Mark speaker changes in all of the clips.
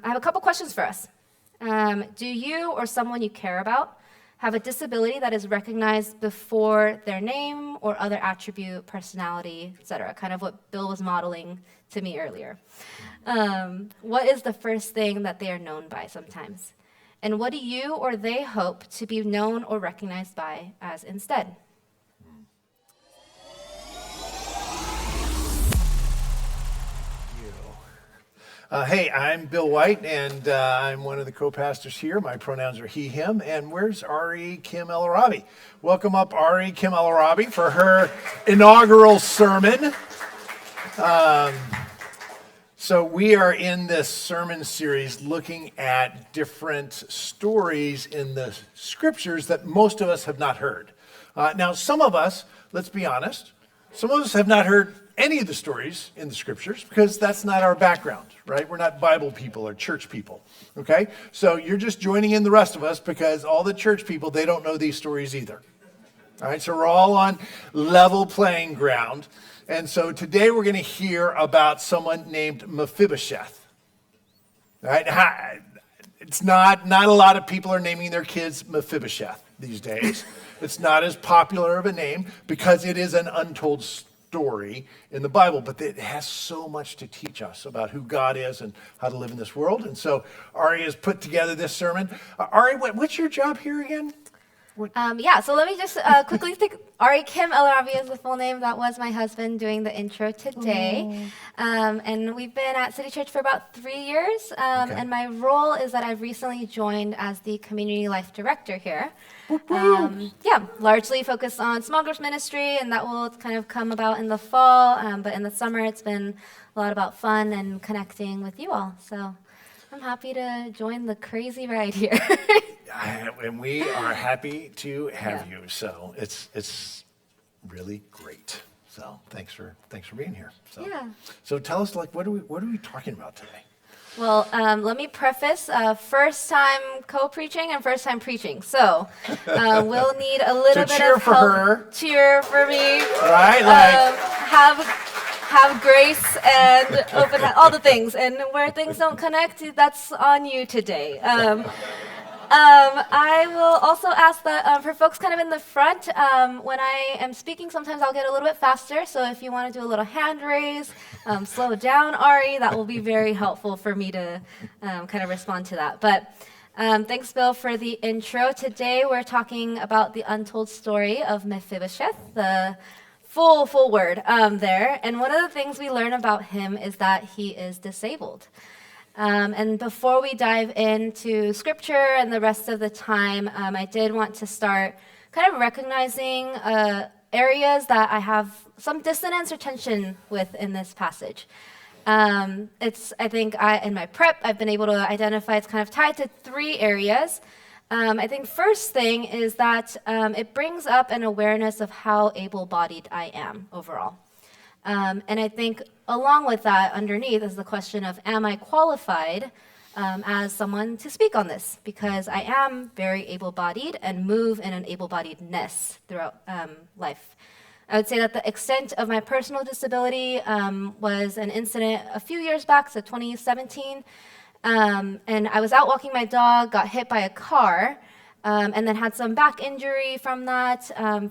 Speaker 1: I have a couple questions for us. Do you or someone you care about have a disability that is recognized before their name or other attribute, personality, etc.? Kind of what Bill was modeling to me earlier. What is the first thing that they are known by sometimes? And what do you or they hope to be known or recognized by as instead?
Speaker 2: Hey, I'm Bill White, and I'm one of the co-pastors here. My pronouns are he, him. And where's Arie Kim El Arabi? Welcome up Arie Kim El Arabi for her inaugural sermon. So we are in this sermon series looking at different stories in the scriptures that most of us have not heard. Now, some of us, let's be honest, some of us have not heard any of the stories in the scriptures because that's not our background, right? We're not Bible people or church people, okay? So you're just joining in the rest of us because all the church people, they don't know these stories either. All right, so we're all on level playing ground. And so today we're going to hear about someone named Mephibosheth. All right, it's not a lot of people are naming their kids Mephibosheth these days. It's not as popular of a name because it is an untold story in the Bible, but it has so much to teach us about who God is and how to live in this world. And so Arie has put together this sermon. Arie, what's your job here again?
Speaker 1: So let me just quickly think. Arie Kim El Arabi is the full name. That was my husband doing the intro today. And we've been at City Church for about 3 years. And my role is that I've recently joined as the community life director here. Largely focused on small groups ministry, and that will kind of come about in the fall. But in the summer, it's been a lot about fun and connecting with you all. So I'm happy to join the crazy ride here.
Speaker 2: And we are happy to have you. So it's really great. So thanks for being here. So tell us, what are we talking about today?
Speaker 1: Well, let me preface, first time co-preaching and first time preaching. So we'll need a little bit
Speaker 2: cheer
Speaker 1: of
Speaker 2: for
Speaker 1: help.
Speaker 2: her.
Speaker 1: Cheer for me.
Speaker 2: Right,
Speaker 1: have grace and open all the things. And where things don't connect, that's on you today. I will also ask that for folks kind of in the front, when I am speaking, sometimes I'll get a little bit faster. So if you want to do a little hand raise, slow down, Arie, that will be very helpful for me to kind of respond to that. But thanks, Bill, for the intro. Today we're talking about the untold story of Mephibosheth, the full word there. And one of the things we learn about him is that he is disabled. And before we dive into scripture and the rest of the time, I did want to start kind of recognizing areas that I have some dissonance or tension with in this passage. In my prep, I've been able to identify it's kind of tied to 3 areas. I think first thing is that it brings up an awareness of how able-bodied I am overall. And I think along with that, underneath is the question of, am I qualified as someone to speak on this? Because I am very able-bodied and move in an able-bodiedness throughout life. I would say that the extent of my personal disability was an incident a few years back, so 2017. And I was out walking my dog, got hit by a car, and then had some back injury from that.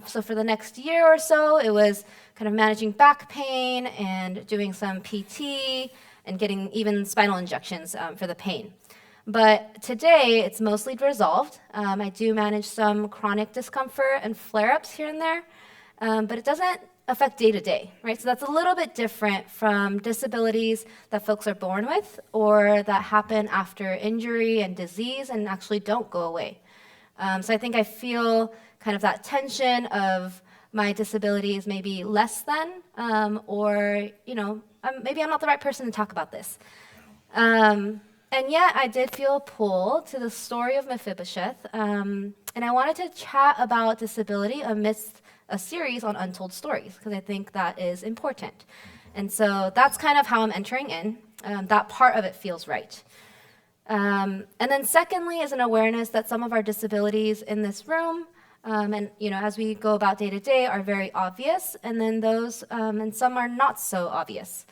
Speaker 1: So for the next year or so, it was kind of managing back pain and doing some PT and getting even spinal injections for the pain. But today, it's mostly resolved. I do manage some chronic discomfort and flare-ups here and there, but it doesn't affect day-to-day, right? So that's a little bit different from disabilities that folks are born with or that happen after injury and disease and actually don't go away. So I think I feel kind of that tension of my disability is maybe less than, or, maybe I'm not the right person to talk about this. And yet I did feel a pull to the story of Mephibosheth, and I wanted to chat about disability amidst a series on untold stories, because I think that is important. And so that's kind of how I'm entering in. That part of it feels right. And then secondly is an awareness that some of our disabilities in this room, and as we go about day to day, are very obvious, and then those, and some are not so obvious.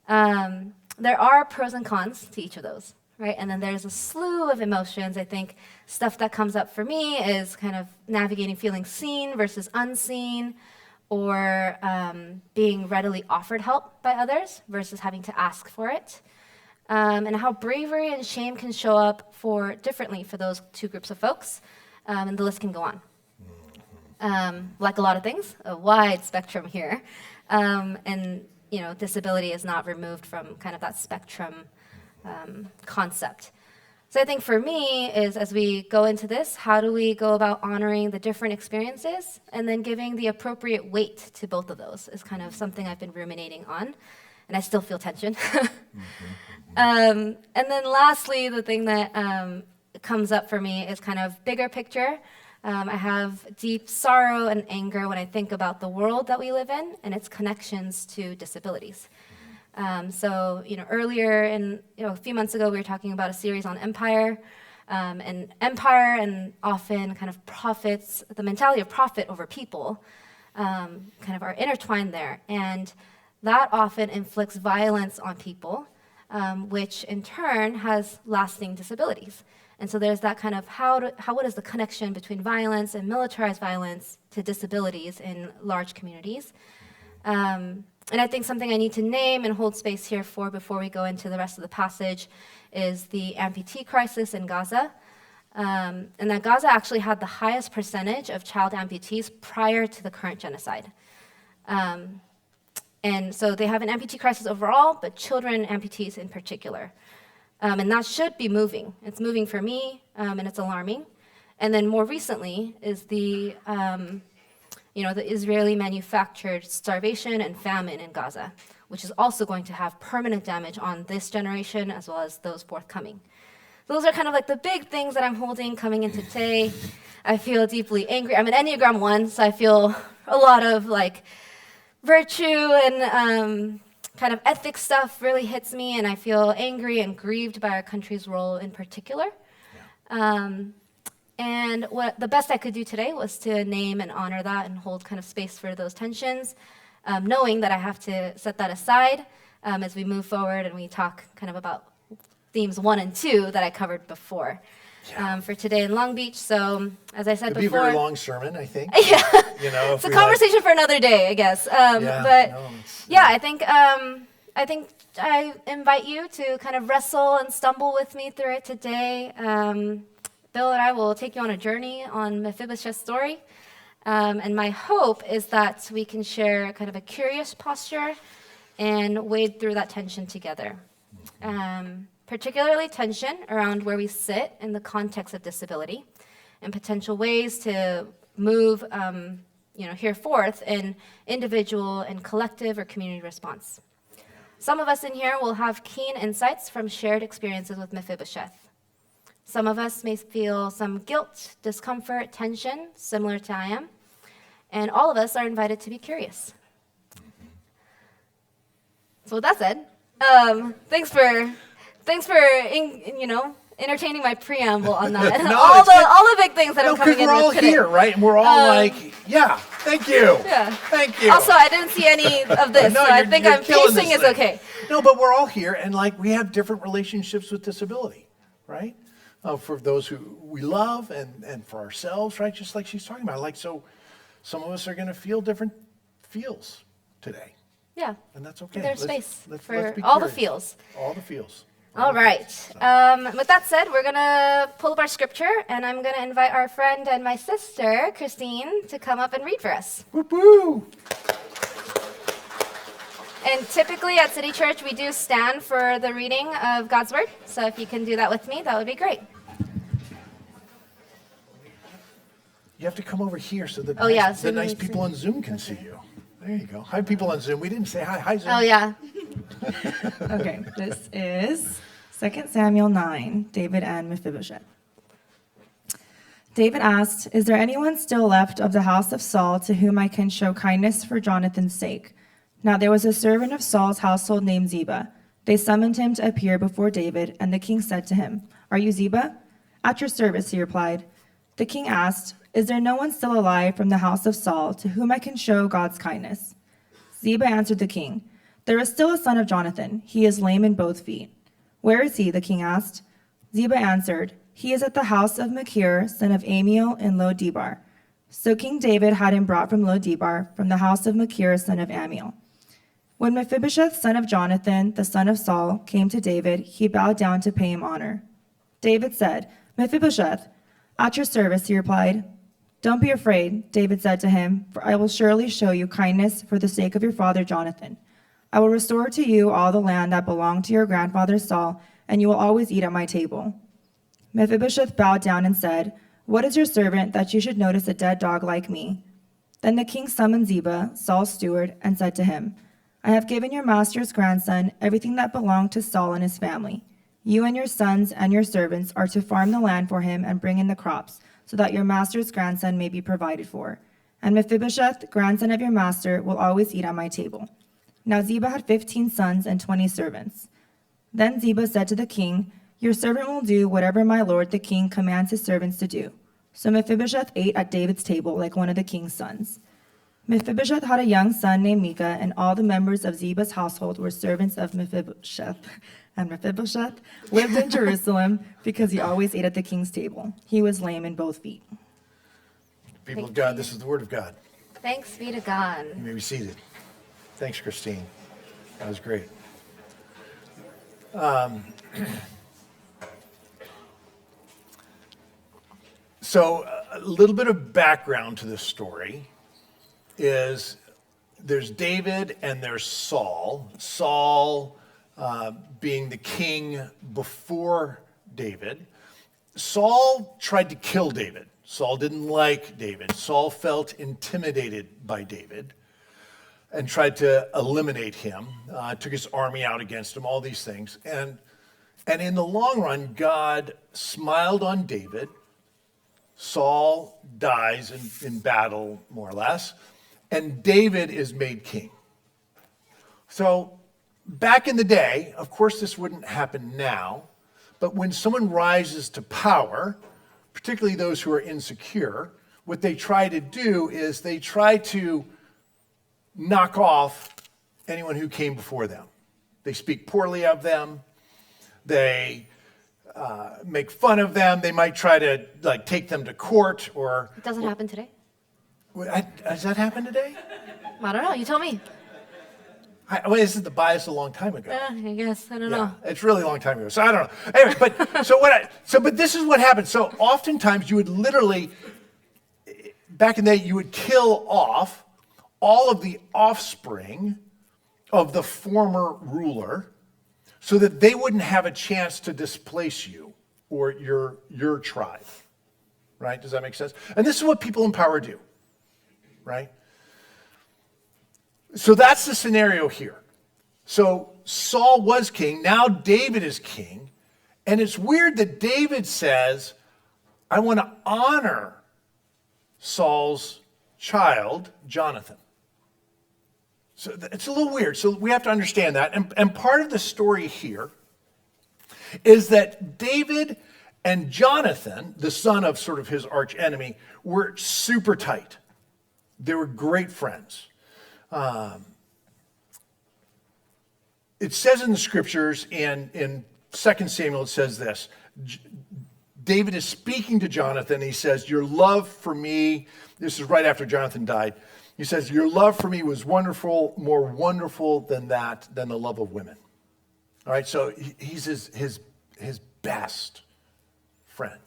Speaker 1: There are pros and cons to each of those, right? And then there's a slew of emotions. I think stuff that comes up for me is kind of navigating feeling seen versus unseen, or being readily offered help by others versus having to ask for it. And how bravery and shame can show up differently for those two groups of folks. And the list can go on. Like a lot of things, a wide spectrum here. And disability is not removed from kind of that spectrum concept. So I think for me is, as we go into this, how do we go about honoring the different experiences and then giving the appropriate weight to both of those is kind of something I've been ruminating on, and I still feel tension. And then lastly, the thing that comes up for me is kind of bigger picture. I have deep sorrow and anger when I think about the world that we live in and its connections to disabilities. So, earlier a few months ago, we were talking about a series on empire, and often kind of profits, the mentality of profit over people, kind of are intertwined there. And that often inflicts violence on people, which in turn has lasting disabilities. And so there's that kind of what is the connection between violence and militarized violence to disabilities in large communities? And I think something I need to name and hold space here for before we go into the rest of the passage is the amputee crisis in Gaza. And that Gaza actually had the highest percentage of child amputees prior to the current genocide. And so they have an amputee crisis overall, but children amputees in particular. And that should be moving. It's moving for me, and it's alarming. And then more recently is the Israeli-manufactured starvation and famine in Gaza, which is also going to have permanent damage on this generation as well as those forthcoming. Those are kind of like the big things that I'm holding coming into today. I feel deeply angry. I'm an Enneagram 1, so I feel a lot of virtue and kind of ethics stuff really hits me, and I feel angry and grieved by our country's role in particular. Yeah. And what the best I could do today was to name and honor that and hold kind of space for those tensions, knowing that I have to set that aside as we move forward and we talk kind of about themes 1 and 2 that I covered before for today in Long Beach. So as I said before,
Speaker 2: it'd be a very long sermon, I think.
Speaker 1: Yeah,
Speaker 2: it's
Speaker 1: a conversation for another day, I guess. I think I invite you to kind of wrestle and stumble with me through it today. Bill and I will take you on a journey on Mephibosheth's story. And my hope is that we can share kind of a curious posture and wade through that tension together. Particularly tension around where we sit in the context of disability and potential ways to move here forth in individual and collective or community response. Some of us in here will have keen insights from shared experiences with Mephibosheth. Some of us may feel some guilt, discomfort, tension, similar to I am, and all of us are invited to be curious. So with that said, thanks for entertaining my preamble on that.
Speaker 2: No,
Speaker 1: all the big things that I'm coming in with today.
Speaker 2: we're all here, right? And we're all thank you.
Speaker 1: Yeah.
Speaker 2: Thank you.
Speaker 1: Also, I didn't see any of this,
Speaker 2: No,
Speaker 1: so I think I'm pacing is okay.
Speaker 2: No, but we're all here, and we have different relationships with disability, right? For those who we love and for ourselves, right? Just like she's talking about. So some of us are going to feel different feels today.
Speaker 1: Yeah.
Speaker 2: And that's okay.
Speaker 1: There's space for
Speaker 2: let's be
Speaker 1: all
Speaker 2: curious.
Speaker 1: the feels.
Speaker 2: All the feels.
Speaker 1: All right. With that said, we're going to pull up our scripture, and I'm going to invite our friend and my sister, Christine, to come up and read for us.
Speaker 2: Woo woo!
Speaker 1: And typically at City Church, we do stand for the reading of God's Word. So if you can do that with me, that would be great.
Speaker 2: You have to come over here so that the nice people on Zoom can see you. There you go. Hi, people on Zoom. We didn't say hi. Hi, Zoom.
Speaker 1: Oh, yeah.
Speaker 3: Okay, this is 2 Samuel 9, David and Mephibosheth. David asked, "Is there anyone still left of the house of Saul to whom I can show kindness for Jonathan's sake?" Now there was a servant of Saul's household named Ziba. They summoned him to appear before David, and the king said to him, "Are you Ziba?" "At your service," he replied. The king asked, "Is there no one still alive from the house of Saul to whom I can show God's kindness?" Ziba answered the king, "There is still a son of Jonathan. He is lame in both feet." "Where is he?" the king asked. Ziba answered, "He is at the house of Machir, son of Amiel, in Lo-debar." So King David had him brought from Lo-debar, from the house of Machir, son of Amiel. When Mephibosheth, son of Jonathan, the son of Saul, came to David, he bowed down to pay him honor. David said, "Mephibosheth." "At your service," he replied. "Don't be afraid," David said to him, "for I will surely show you kindness for the sake of your father Jonathan. I will restore to you all the land that belonged to your grandfather Saul, and you will always eat at my table." Mephibosheth bowed down and said, "What is your servant that you should notice a dead dog like me?" Then the king summoned Ziba, Saul's steward, and said to him, "I have given your master's grandson everything that belonged to Saul and his family. You and your sons and your servants are to farm the land for him and bring in the crops, so that your master's grandson may be provided for. And Mephibosheth, grandson of your master, will always eat at my table." Now Ziba had 15 sons and 20 servants. Then Ziba said to the king, "Your servant will do whatever my lord the king commands his servants to do." So Mephibosheth ate at David's table like one of the king's sons. Mephibosheth had a young son named Micah, and all the members of Ziba's household were servants of Mephibosheth. And Mephibosheth lived in Jerusalem because he always ate at the king's table. He was lame in both feet.
Speaker 2: People of God, this is the word of God.
Speaker 1: Thanks be to God.
Speaker 2: You may be seated. Thanks, Christine. That was great. So a little bit of background to this story is there's David and there's Saul. Saul being the king before David. Saul tried to kill David. Saul didn't like David. Saul felt intimidated by David and tried to eliminate him, took his army out against him, all these things. And in the long run, God smiled on David. Saul dies in battle, more or less, and David is made king. So back in the day, of course this wouldn't happen now, but when someone rises to power, particularly those who are insecure, what they try to do is they try to knock off anyone who came before them. They speak poorly of them. They make fun of them. They might try to take them to court or.
Speaker 1: It doesn't happen today.
Speaker 2: Has that happened today?
Speaker 1: I don't know. You tell me.
Speaker 2: This is the bias a long time ago.
Speaker 1: I guess. I don't know.
Speaker 2: It's really a long time ago. So I don't know. Anyway, but this is what happened. So oftentimes you would literally, back in the day, you would kill off all of the offspring of the former ruler so that they wouldn't have a chance to displace you or your tribe. Right? Does that make sense? And this is what people in power do. Right? So that's the scenario here. So Saul was king. Now David is king. And it's weird that David says, I want to honor Saul's child, Jonathan. So it's a little weird. So we have to understand that. And part of the story here is that David and Jonathan, the son of sort of his arch enemy, were super tight. They were great friends. It says in the scriptures in 2 Samuel, it says this. David is speaking to Jonathan. He says, your love for me, this is right after Jonathan died. He says, your love for me was wonderful, more wonderful than the love of women. All right, so he's his best friend.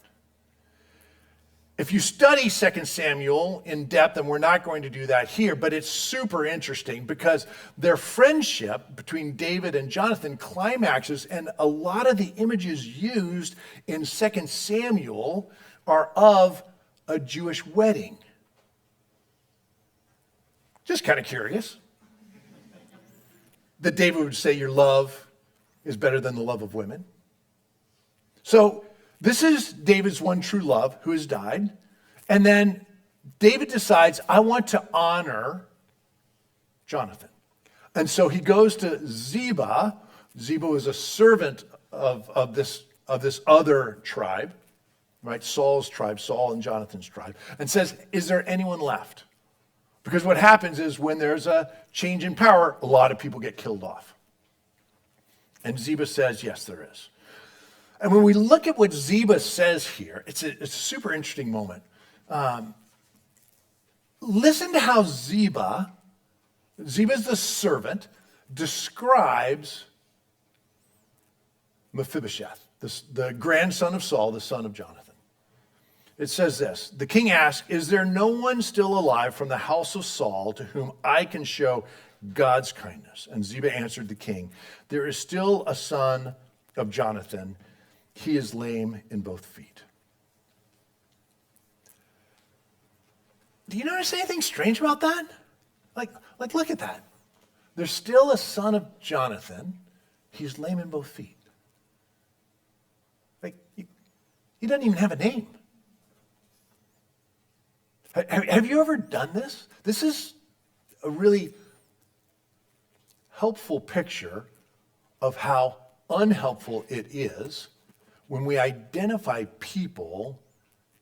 Speaker 2: If you study 2 Samuel in depth, and we're not going to do that here, but it's super interesting because their friendship between David and Jonathan climaxes, and a lot of the images used in 2 Samuel are of a Jewish wedding. Just kind of curious. That David would say your love is better than the love of women. So this is David's one true love who has died. And then David decides, I want to honor Jonathan. And so he goes to Ziba. Ziba was a servant of this other tribe, right? Saul's tribe, Saul and Jonathan's tribe, and says, is there anyone left? Because what happens is when there's a change in power, a lot of people get killed off. And Ziba says, yes, there is. And when we look at what Ziba says here, it's a super interesting moment. Listen to how Ziba's the servant, describes Mephibosheth, the grandson of Saul, the son of Jonathan. It says this, the king asked, is there no one still alive from the house of Saul to whom I can show God's kindness? And Ziba answered the king, there is still a son of Jonathan. He is lame in both feet. Do you notice anything strange about that? Like look at that. There's still a son of Jonathan. He's lame in both feet. Like, he doesn't even have a name. Have you ever done this? This is a really helpful picture of how unhelpful it is when we identify people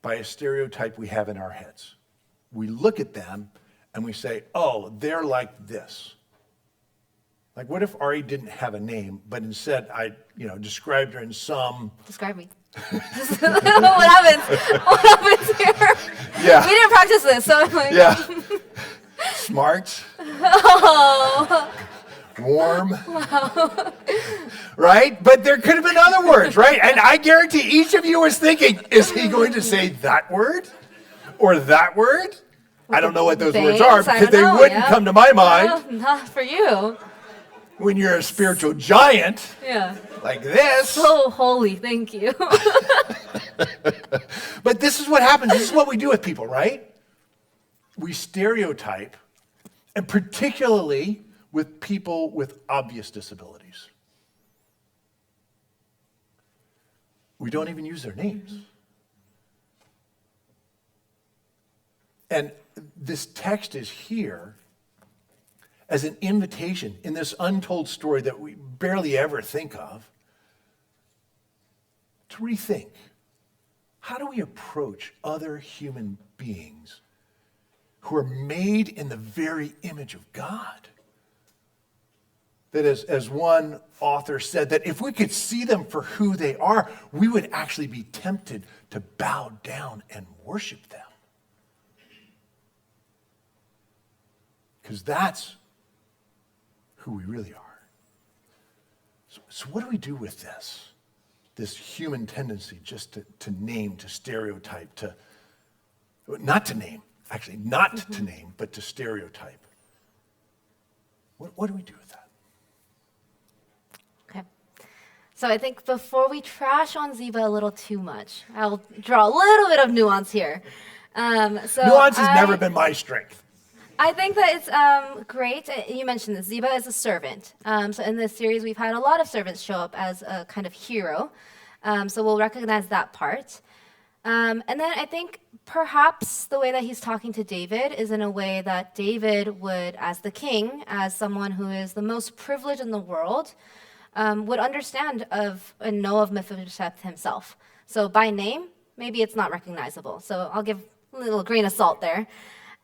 Speaker 2: by a stereotype we have in our heads. We look at them and we say, oh, they're like this. Like, what if Arie didn't have a name, but instead I, described her in some...
Speaker 1: Describe me. What happens? What happens here?
Speaker 2: Yeah.
Speaker 1: We didn't practice this, so I'm like...
Speaker 2: Yeah. Smart.
Speaker 1: Oh.
Speaker 2: Warm. Wow. Right? But there could have been other words, right? And I guarantee each of you was thinking, is he going to say that word? Or that word? I don't know what those words are because they wouldn't come to my mind.
Speaker 1: Well, not for you.
Speaker 2: When you're a spiritual giant,
Speaker 1: Yeah.
Speaker 2: like this.
Speaker 1: So holy, thank you.
Speaker 2: But this is what happens. This is what we do with people, right? We stereotype, and particularly with people with obvious disabilities. We don't even use their names. And this text is here as an invitation in this untold story that we barely ever think of to rethink. How do we approach other human beings who are made in the very image of God? That as one author said, that if we could see them for who they are, we would actually be tempted to bow down and worship them. Because that's who we really are. So what do we do with this human tendency just to name, to stereotype, not to name, but to stereotype? What do we do with that?
Speaker 1: Okay. So I think before we trash on Ziba a little too much, I'll draw a little bit of nuance here.
Speaker 2: Nuance has never been my strength.
Speaker 1: I think that it's great. You mentioned this. Ziba is a servant. So in this series, we've had a lot of servants show up as a kind of hero. So we'll recognize that part. And then I think perhaps the way that he's talking to David is in a way that David would, as the king, as someone who is the most privileged in the world, would understand of and know of Mephibosheth himself. So by name, maybe it's not recognizable. So I'll give a little grain of salt there.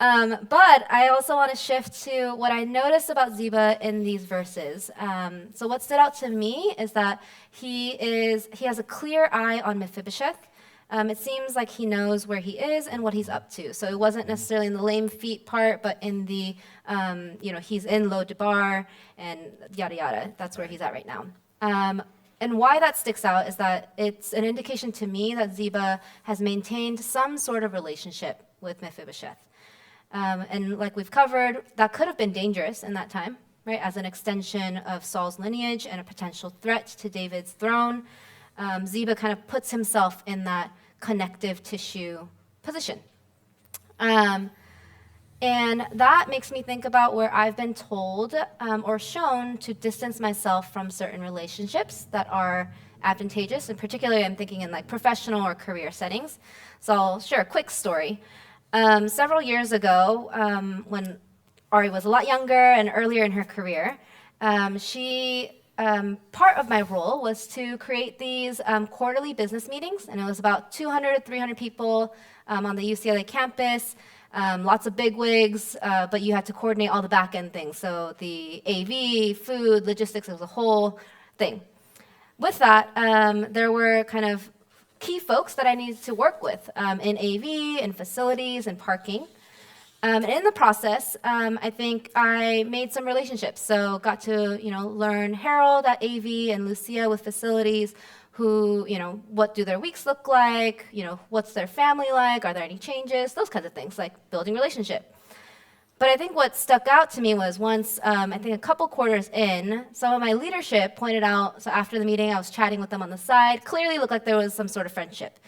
Speaker 1: But I also want to shift to what I noticed about Ziba in these verses. So what stood out to me is that he has a clear eye on Mephibosheth. It seems like he knows where he is and what he's up to. So it wasn't necessarily in the lame feet part, but in the, he's in Lo Debar and yada yada. That's where he's at right now. And why that sticks out is that it's an indication to me that Ziba has maintained some sort of relationship with Mephibosheth. And like we've covered, that could have been dangerous in that time, right? As an extension of Saul's lineage and a potential threat to David's throne. Ziba kind of puts himself in that connective tissue position. And that makes me think about where I've been told or shown to distance myself from certain relationships that are advantageous. And particularly I'm thinking in like professional or career settings. So I'll share a quick story. Several years ago, when Arie was a lot younger and earlier in her career, part of my role was to create these quarterly business meetings, and it was about 200 to 300 people on the UCLA campus, lots of bigwigs, but you had to coordinate all the back-end things, so the AV, food, logistics, it was a whole thing. with that, there were kind of key folks that I needed to work with in AV, in facilities, and parking. And in the process, I think I made some relationships. So got to, learn Harold at AV and Lucia with facilities, who, what do their weeks look like? What's their family like? Are there any changes? Those kinds of things, like building relationship. But I think what stuck out to me was once, I think a couple quarters in, some of my leadership pointed out, so after the meeting, I was chatting with them on the side, clearly looked like there was some sort of friendship.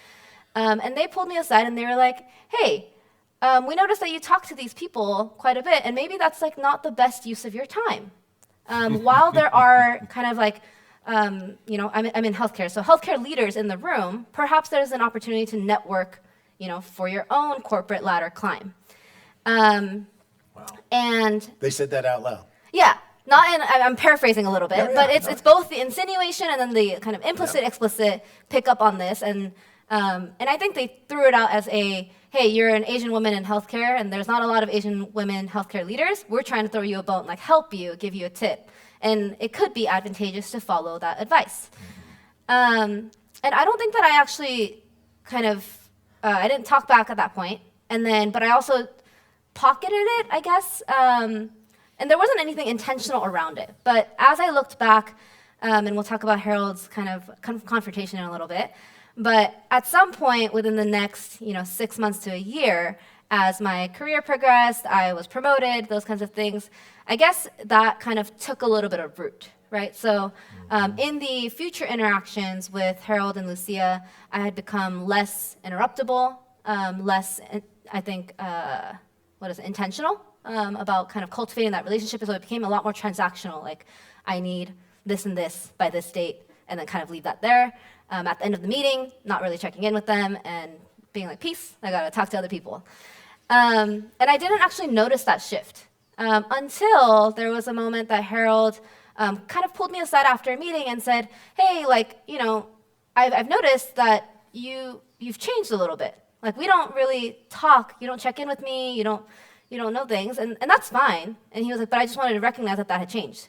Speaker 1: And they pulled me aside and they were like, hey, we noticed that you talk to these people quite a bit, and maybe that's like not the best use of your time. While there are kind of like, I'm in healthcare, so healthcare leaders in the room, perhaps there's an opportunity to network, for your own corporate ladder climb.
Speaker 2: Wow.
Speaker 1: And
Speaker 2: They said that out loud.
Speaker 1: yeah, I'm paraphrasing a little bit,
Speaker 2: Yeah,
Speaker 1: but
Speaker 2: yeah,
Speaker 1: it's both the insinuation and then the kind of implicit, explicit pick up on this, and I think they threw it out as hey, you're an Asian woman in healthcare, and there's not a lot of Asian women healthcare leaders. We're trying to throw you a bone, like help you, give you a tip, and it could be advantageous to follow that advice. And I don't think that I actually kind of I didn't talk back at that point, but I also pocketed it, I guess. And there wasn't anything intentional around it. But as I looked back, and we'll talk about Harold's kind of confrontation in a little bit, but at some point within the next 6 months to a year, as my career progressed, I was promoted, those kinds of things, I guess that kind of took a little bit of root, right? So in the future interactions with Harold and Lucia, I had become less interruptible, less, I think, intentional about kind of cultivating that relationship. So it became a lot more transactional, like I need this and this by this date, and then kind of leave that there. At the end of the meeting, not really checking in with them and being like, peace, I gotta talk to other people. And I didn't actually notice that shift until there was a moment that Harold kind of pulled me aside after a meeting and said, hey, I've noticed that you've changed a little bit. Like, we don't really talk, you don't check in with me, you don't know things, and that's fine. And he was like, but I just wanted to recognize that had changed.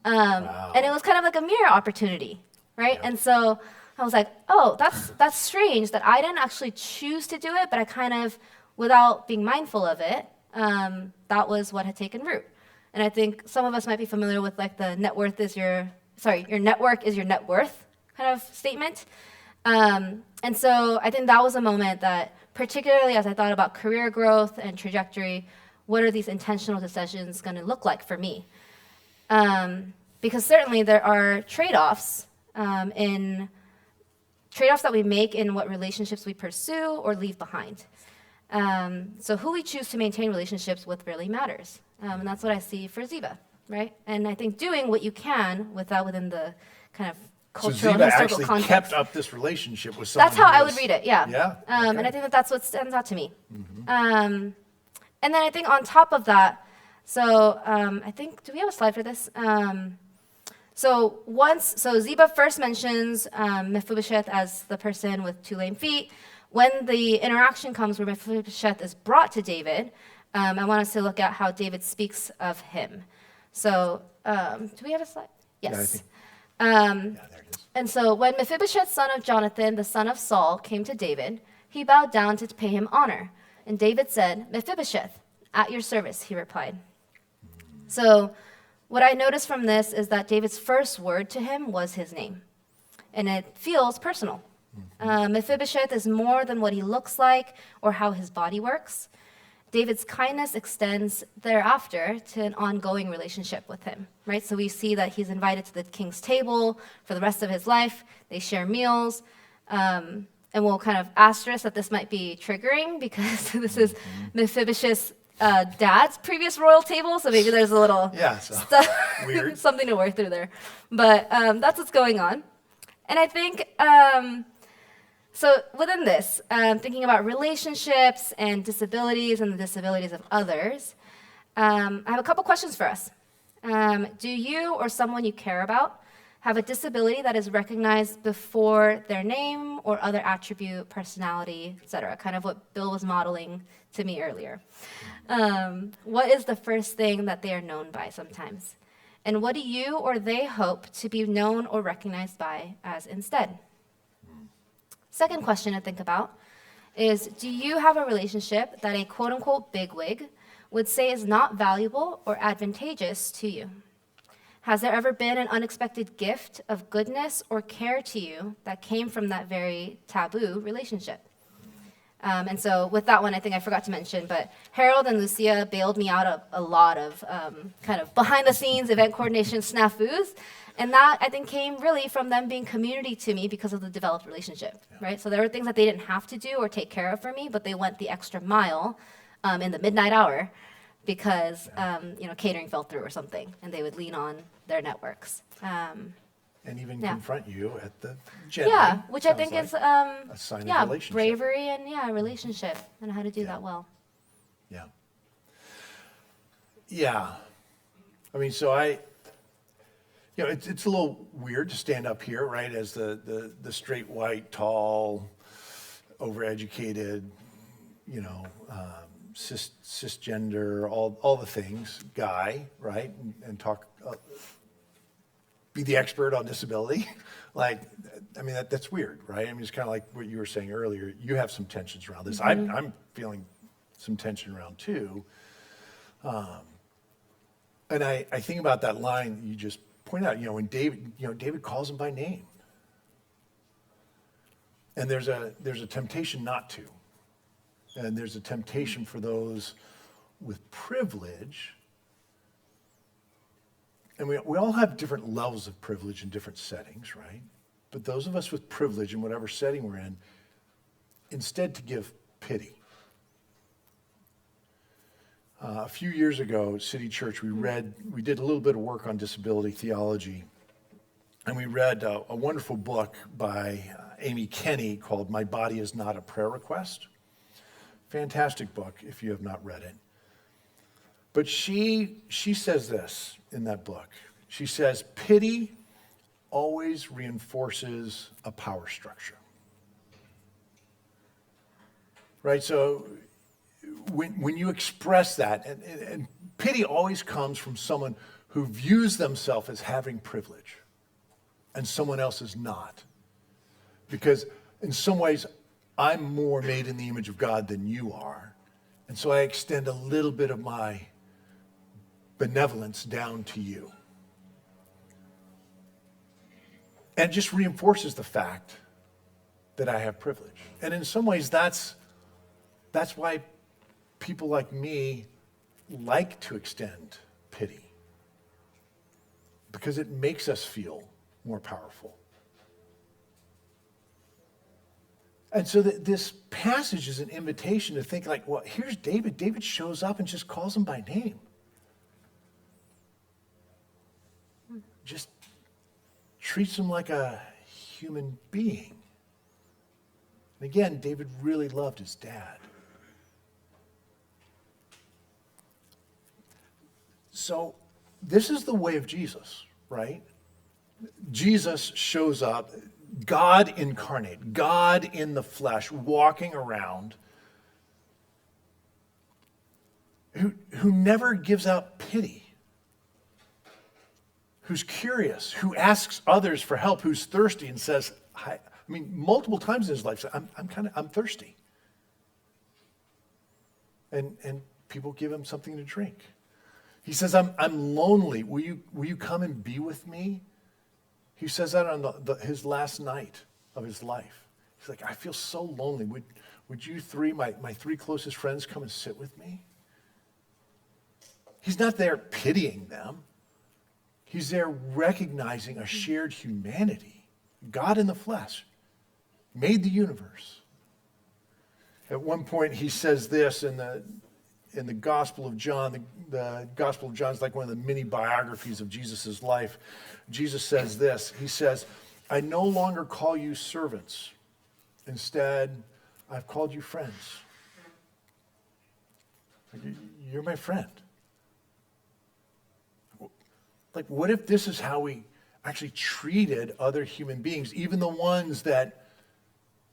Speaker 2: Wow.
Speaker 1: And it was kind of like a mirror opportunity, right?
Speaker 2: Yep.
Speaker 1: And so I was like, oh, that's strange that I didn't actually choose to do it, but I kind of, without being mindful of it, that was what had taken root. And I think some of us might be familiar with like the your network is your net worth kind of statement. And so I think that was a moment that, particularly as I thought about career growth and trajectory, what are these intentional decisions going to look like for me? Because certainly there are trade-offs that we make in what relationships we pursue or leave behind. So who we choose to maintain relationships with really matters. And that's what I see for Ziba, right? And I think doing what you can within the kind of cultural
Speaker 2: So
Speaker 1: and
Speaker 2: Ziba
Speaker 1: historical
Speaker 2: actually
Speaker 1: context.
Speaker 2: kept up this relationship with someone.
Speaker 1: That's how
Speaker 2: who
Speaker 1: I
Speaker 2: was-
Speaker 1: would read it, yeah.
Speaker 2: Yeah.
Speaker 1: And
Speaker 2: Okay.
Speaker 1: I think that's what stands out to me. And then I think on top of that, so I think, do we have a slide for this? So Ziba first mentions Mephibosheth as the person with 2 lame feet. When the interaction comes where Mephibosheth is brought to David, I want us to look at how David speaks of him. So do we have a slide? Yes.
Speaker 2: Yeah, I think-
Speaker 1: Um,
Speaker 2: Yeah, there it is.
Speaker 1: And so when Mephibosheth, son of Jonathan, the son of Saul, came to David, he bowed down to pay him honor. And David said, Mephibosheth, at your service, he replied. So what I noticed from this is that David's first word to him was his name. And it feels personal. Mephibosheth is more than what he looks like or how his body works. David's kindness extends thereafter to an ongoing relationship with him, right? So we see that he's invited to the king's table for the rest of his life. They share meals. And we'll kind of asterisk that this might be triggering because this is Mephibosheth's dad's previous royal table. So maybe there's a little
Speaker 2: So weird.
Speaker 1: something to work through there. But that's what's going on. And I think, so within this, thinking about relationships and disabilities and the disabilities of others, I have a couple questions for us. Do you or someone you care about have a disability that is recognized before their name or other attribute, personality, etc.? Kind of what Bill was modeling to me earlier. What is the first thing that they are known by sometimes? And what do you or they hope to be known or recognized by as instead? Second question to think about is, do you have a relationship that a quote-unquote bigwig would say is not valuable or advantageous to you? Has there ever been an unexpected gift of goodness or care to you that came from that very taboo relationship? And so with that one, I think I forgot to mention, but Harold and Lucia bailed me out of a lot of kind of behind-the-scenes event coordination snafus. And that, I think, came really from them being community to me because of the developed relationship, right? So there were things that they didn't have to do or take care of for me, but they went the extra mile in the midnight hour because, catering fell through or something, and they would lean on their networks.
Speaker 2: And even
Speaker 1: Yeah.
Speaker 2: confront you at the gently.
Speaker 1: Yeah, which I think
Speaker 2: sounds
Speaker 1: is,
Speaker 2: like a sign of relationship.
Speaker 1: bravery and, relationship and how to do that well.
Speaker 2: Yeah. Yeah. I mean, so it's a little weird to stand up here, right, as the straight, white, tall, overeducated, cisgender, all the things guy, right, and talk, be the expert on disability. That's weird, right? I mean, it's kind of like what you were saying earlier. You have some tensions around this.
Speaker 1: Mm-hmm.
Speaker 2: I'm feeling some tension around too. And I think about that line you just pointed out, when David calls him by name. And there's a temptation not to. And there's a temptation for those with privilege. And we all have different levels of privilege in different settings, right? But those of us with privilege in whatever setting we're in, instead to give pity. A few years ago at City Church, we did a little bit of work on disability theology. And we read a wonderful book by Amy Kenny called My Body Is Not a Prayer Request. Fantastic book if you have not read it. But she says this in that book. She says, pity always reinforces a power structure. Right? So when you express that, and pity always comes from someone who views themselves as having privilege and someone else is not. Because in some ways, I'm more made in the image of God than you are. And so I extend a little bit of my benevolence down to you. And it just reinforces the fact that I have privilege. And in some ways, that's why people like me like to extend pity. Because it makes us feel more powerful. And so this passage is an invitation to think like, well, here's David. David shows up and just calls him by name. Just treats him like a human being. And again, David really loved his dad. So this is the way of Jesus, right? Jesus shows up, God incarnate, God in the flesh, walking around, who never gives out pity, who's curious, who asks others for help, who's thirsty and says, multiple times in his life, I'm thirsty. And people give him something to drink. He says, I'm lonely. Will you come and be with me? He says that on his last night of his life. He's like, I feel so lonely. Would you three, my three closest friends, come and sit with me? He's not there pitying them. He's there recognizing a shared humanity. God in the flesh made the universe. At one point, he says this in the Gospel of John. The Gospel of John is like one of the mini biographies of Jesus' life. Jesus says this. He says, I no longer call you servants. Instead, I've called you friends. You're my friend. Like, what if this is how we actually treated other human beings, even the ones that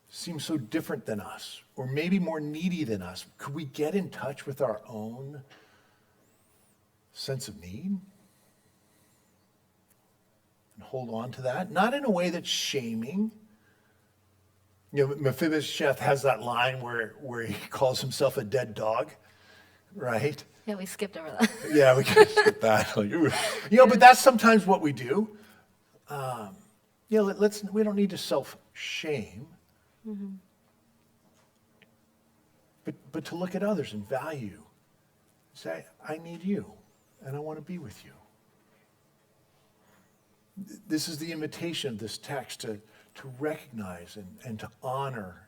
Speaker 2: seem so different than us, or maybe more needy than us? Could we get in touch with our own sense of need? and hold on to that, not in a way that's shaming. You know, Mephibosheth has that line where he calls himself a dead dog, right?
Speaker 1: Yeah, we skipped over that.
Speaker 2: Yeah, we can skip that. Like, ooh. You know, but that's sometimes what we do. We don't need to self-shame, but to look at others and value. Say, I need you, and I want to be with you. This is the invitation of this text to recognize and to honor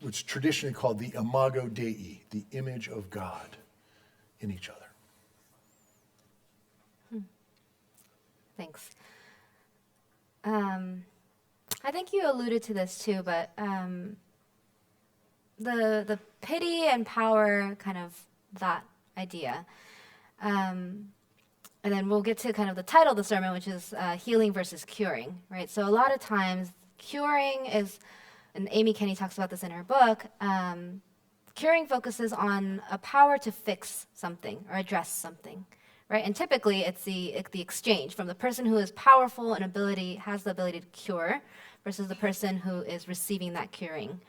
Speaker 2: what's traditionally called the imago Dei, the image of God in each other.
Speaker 1: Thanks. I think you alluded to this too, but the pity and power, kind of that idea. And then we'll get to kind of the title of the sermon, which is healing versus curing, right? So a lot of times curing is, and Amy Kenny talks about this in her book, curing focuses on a power to fix something or address something, right? And typically it's the exchange from the person who is powerful and has the ability to cure versus the person who is receiving that curing.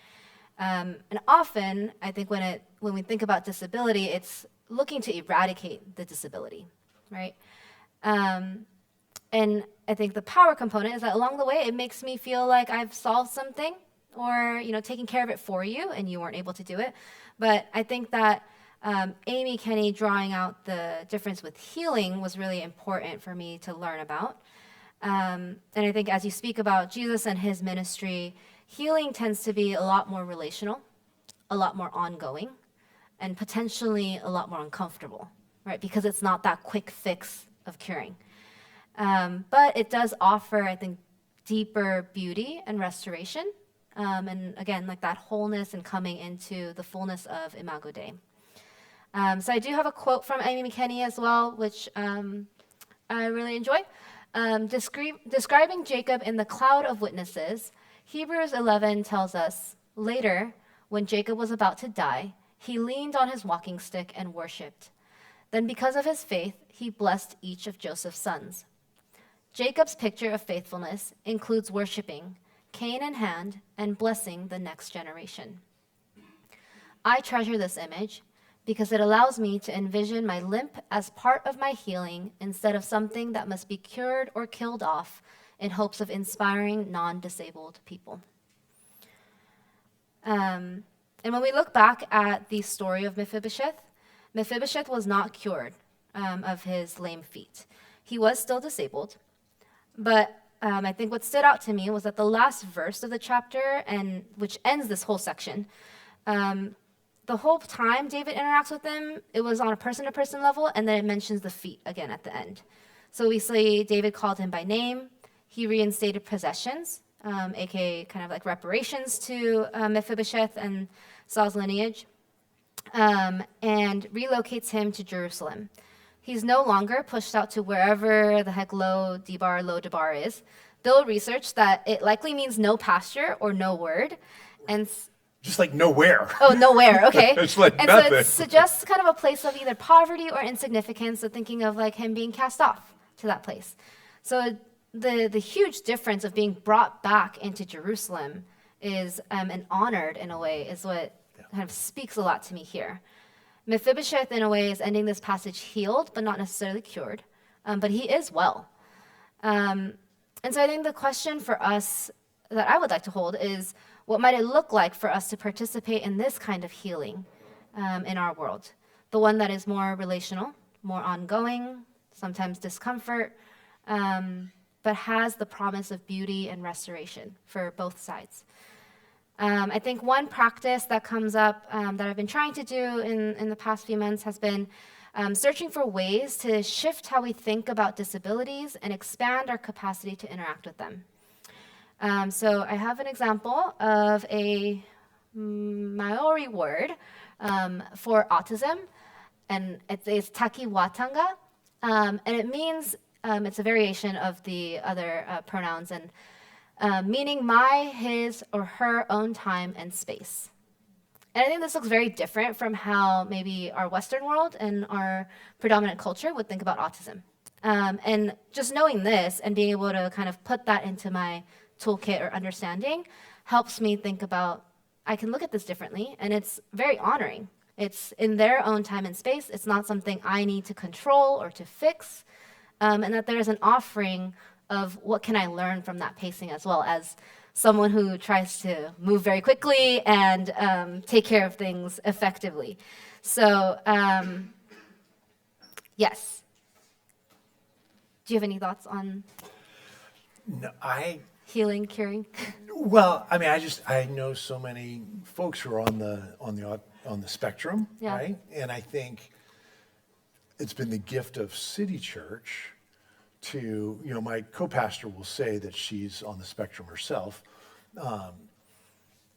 Speaker 1: And often, I think when we think about disability, it's looking to eradicate the disability, right? And I think the power component is that along the way, it makes me feel like I've solved something or, taken care of it for you and you weren't able to do it. But I think that Amy Kenny drawing out the difference with healing was really important for me to learn about. And I think as you speak about Jesus and his ministry, healing tends to be a lot more relational, a lot more ongoing, and potentially a lot more uncomfortable, right? Because it's not that quick fix of curing. But it does offer, I think, deeper beauty and restoration. And again, like that wholeness and coming into the fullness of Imago Dei. So I do have a quote from Amy Kenny as well, which I really enjoy. Describing Jacob in the cloud of witnesses, Hebrews 11 tells us, later, when Jacob was about to die, he leaned on his walking stick and worshipped. Then because of his faith, he blessed each of Joseph's sons. Jacob's picture of faithfulness includes worshiping, cane in hand, and blessing the next generation. I treasure this image because it allows me to envision my limp as part of my healing instead of something that must be cured or killed off in hopes of inspiring non-disabled people. And when we look back at the story of Mephibosheth was not cured of his lame feet. He was still disabled, but I think what stood out to me was that the last verse of the chapter, and which ends this whole section, the whole time David interacts with him, it was on a person-to-person level, and then it mentions the feet again at the end. So we see David called him by name. He reinstated possessions, aka kind of like reparations to Mephibosheth and Saul's lineage, and relocates him to Jerusalem. He's no longer pushed out to wherever the heck Lo Debar is. Bill researched that it likely means no pasture or no word, and
Speaker 2: just like nowhere.
Speaker 1: Oh, nowhere, okay.
Speaker 2: It's like
Speaker 1: and
Speaker 2: nothing.
Speaker 1: So it suggests kind of a place of either poverty or insignificance, so thinking of like him being cast off to that place. So the huge difference of being brought back into Jerusalem is and honored in a way is what kind of speaks a lot to me here. Mephibosheth, in a way, is ending this passage healed, but not necessarily cured. But he is well. And so I think the question for us that I would like to hold is, what might it look like for us to participate in this kind of healing in our world? The one that is more relational, more ongoing, sometimes discomfort, but has the promise of beauty and restoration for both sides. I think one practice that comes up that I've been trying to do in the past few months has been searching for ways to shift how we think about disabilities and expand our capacity to interact with them. So I have an example of a Maori word for autism, and it's takiwatanga, and it means, it's a variation of the other pronouns, and meaning my, his, or her own time and space. And I think this looks very different from how maybe our Western world and our predominant culture would think about autism. And just knowing this and being able to kind of put that into my toolkit or understanding helps me think about, I can look at this differently, and it's very honoring. It's in their own time and space. It's not something I need to control or to fix, and that there is an offering of what can I learn from that pacing, as well as someone who tries to move very quickly and take care of things effectively. So, yes. Do you have any thoughts on
Speaker 2: No,
Speaker 1: healing, curing?
Speaker 2: well, I mean, I know so many folks who are on the spectrum,
Speaker 1: Yeah.
Speaker 2: right? And I think it's been the gift of City Church to, my co-pastor will say that she's on the spectrum herself,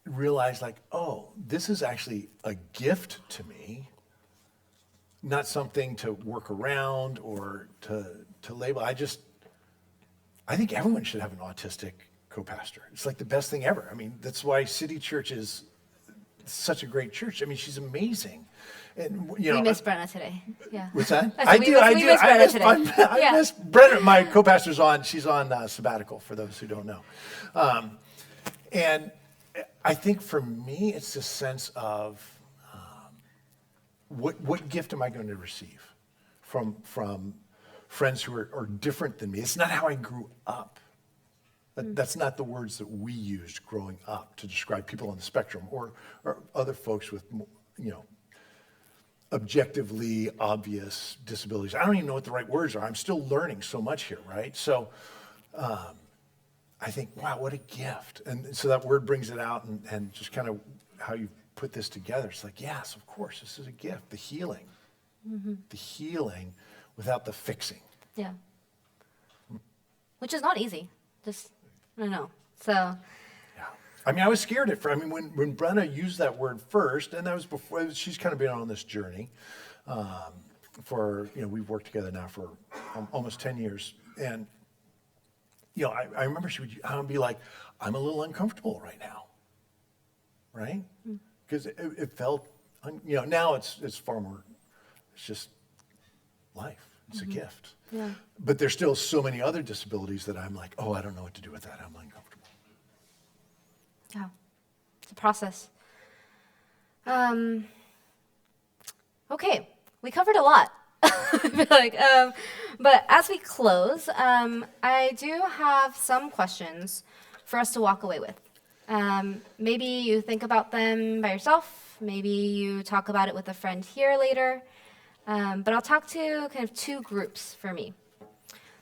Speaker 2: realize like, oh, this is actually a gift to me, not something to work around or to label. I think everyone should have an autistic co-pastor. It's like the best thing ever. I mean, that's why City Church is such a great church. I mean, she's amazing. And
Speaker 1: We miss Brenna today. Yeah.
Speaker 2: What's that?
Speaker 1: I said we miss Brenna today.
Speaker 2: I
Speaker 1: Yeah.
Speaker 2: miss Brenna. My co-pastor's she's on sabbatical, for those who don't know. And I think for me, it's this sense of what gift am I going to receive from friends who are different than me? It's not how I grew up. That's not the words that we used growing up to describe people on the spectrum or other folks with, objectively obvious disabilities. I don't even know what the right words are. I'm still learning so much here, right? So I think, wow, what a gift. And so that word brings it out and just kind of how you put this together. It's like, yes, of course, this is a gift. The healing. The healing without the fixing.
Speaker 1: Yeah. Which is not easy. Just, I don't know. So,
Speaker 2: Yeah. I mean, I was scared at first. I mean, when Brenna used that word first, and that was before, she's kind of been on this journey we've worked together now for almost 10 years. And, I remember I would be like, I'm a little uncomfortable right now. Right? Because it felt, now it's far more, it's just life. It's a gift.
Speaker 1: yeah.
Speaker 2: But there's still so many other disabilities that I'm like, oh, I don't know what to do with that. I'm uncomfortable.
Speaker 1: Yeah. It's a process. Okay. We covered a lot. I feel like, but as we close, I do have some questions for us to walk away with. Maybe you think about them by yourself. Maybe you talk about it with a friend here later. But I'll talk to kind of two groups for me.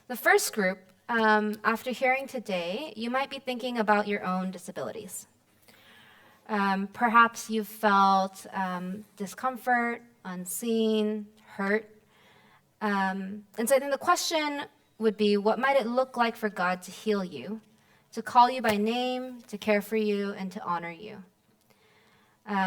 Speaker 1: The first group, after hearing today, you might be thinking about your own disabilities. Perhaps you've felt discomfort, unseen, hurt. And so I think the question would be, what might it look like for God to heal you, to call you by name, to care for you, and to honor you?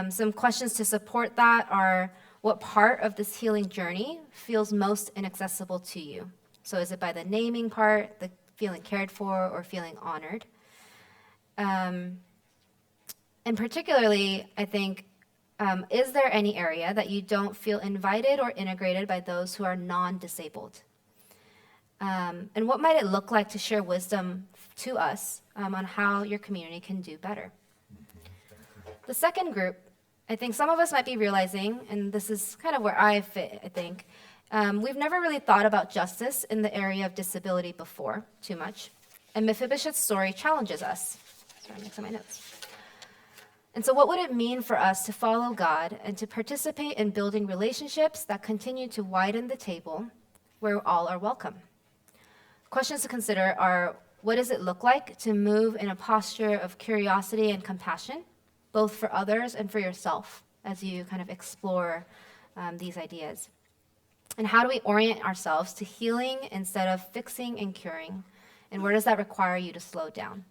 Speaker 1: Some questions to support that are, what part of this healing journey feels most inaccessible to you? So is it by the naming part, the feeling cared for, or feeling honored? And particularly, I think, is there any area that you don't feel invited or integrated by those who are non-disabled? And what might it look like to share wisdom to us on how your community can do better? The second group, I think some of us might be realizing, and this is kind of where I fit, I think, we've never really thought about justice in the area of disability before too much. And Mephibosheth's story challenges us. Sorry, I'm mixing my notes. And so what would it mean for us to follow God and to participate in building relationships that continue to widen the table where all are welcome? Questions to consider are, what does it look like to move in a posture of curiosity and compassion, both for others and for yourself, as you kind of explore these ideas? And how do we orient ourselves to healing instead of fixing and curing? And where does that require you to slow down?